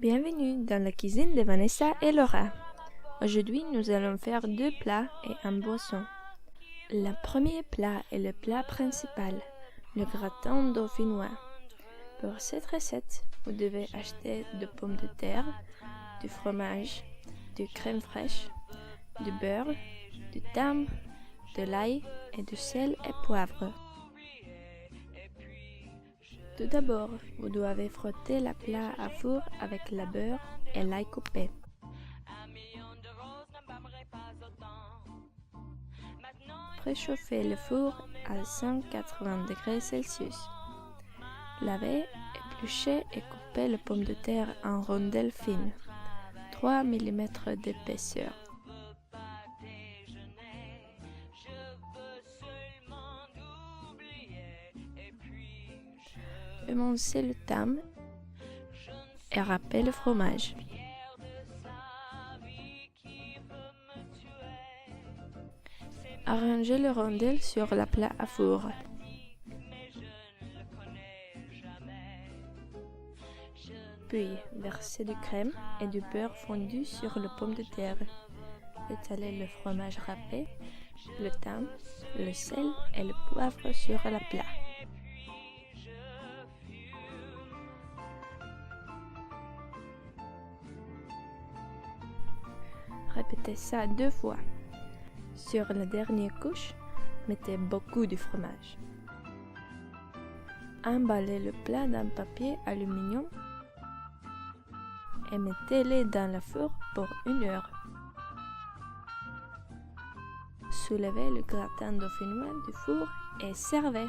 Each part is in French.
Bienvenue dans la cuisine de Vanessa et Laura. Aujourd'hui, nous allons faire 2 plats et un boisson. Le premier plat est le plat principal, le gratin dauphinois. Pour cette recette, vous devez acheter de pommes de terre, du fromage, de crème fraîche, du beurre, du thym, de l'ail et du sel et poivre. Tout d'abord, vous devez frotter le plat à four avec le beurre et l'ail coupé. Préchauffez le four à 180 degrés Celsius. Lavez, épluchez et coupez les pommes de terre en rondelles fines, 3 mm d'épaisseur. Émincez le thym et râpez le fromage. Arrangez les rondelles sur le plat à four. Puis, versez du crème et du beurre fondu sur les pommes de terre. Étalez le fromage râpé, le thym, le sel et le poivre sur le plat. Répétez ça 2 fois. Sur la dernière couche, mettez beaucoup de fromage. Emballez le plat dans papier aluminium et mettez-le dans le four pour 1 heure. Soulevez le gratin dauphinois du four et servez.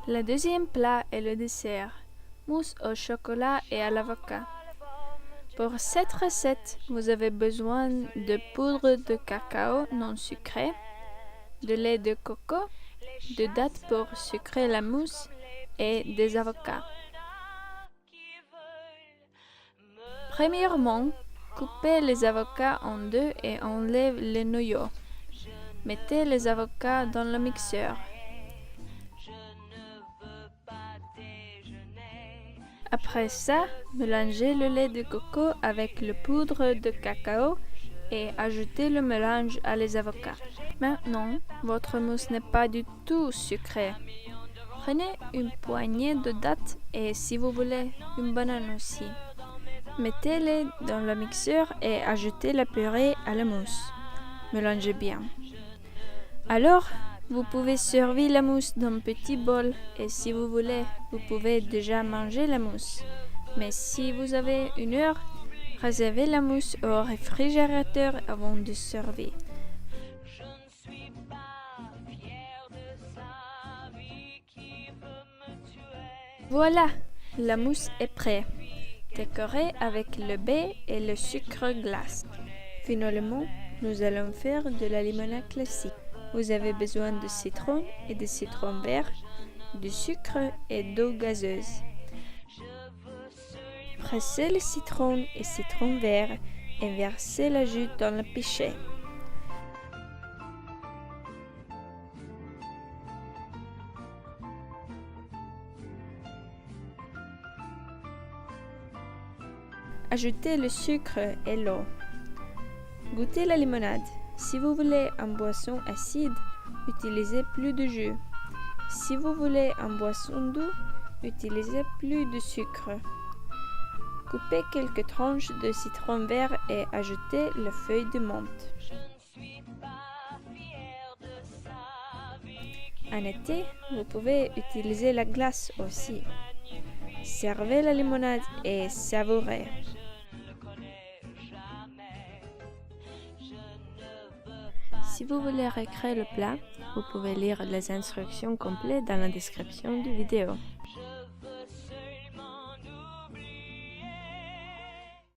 Le deuxième plat est le dessert, mousse au chocolat et à l'avocat. Pour cette recette, vous avez besoin de poudre de cacao non sucrée, de lait de coco, de dattes pour sucrer la mousse et des avocats. Premièrement, coupez les avocats en 2 et enlevez les noyaux. Mettez les avocats dans le mixeur. Après ça, mélangez le lait de coco avec la poudre de cacao et ajoutez le mélange à les avocats. Maintenant, votre mousse n'est pas du tout sucrée. Prenez une poignée de dattes et si vous voulez, une banane aussi. Mettez-les dans le mixeur et ajoutez la purée à la mousse. Mélangez bien. Alors, vous pouvez servir la mousse dans un petit bol et si vous voulez, vous pouvez déjà manger la mousse. Mais si vous avez 1 heure, réservez la mousse au réfrigérateur avant de servir. Voilà, la mousse est prête. Décorée avec le baie et le sucre glace. Finalement, nous allons faire de la limonade classique. Vous avez besoin de citron et de citron vert, de sucre et d'eau gazeuse. Pressez le citron et citron vert et versez le jus dans le pichet. Ajoutez le sucre et l'eau. Goûtez la limonade. Si vous voulez une boisson acide, utilisez plus de jus. Si vous voulez une boisson douce, utilisez plus de sucre. Coupez quelques tranches de citron vert et ajoutez la feuille de menthe. En été, vous pouvez utiliser la glace aussi. Servez la limonade et savourez. Si Si vous voulez recréer le plat, vous pouvez lire les instructions complètes dans la description de vidéo.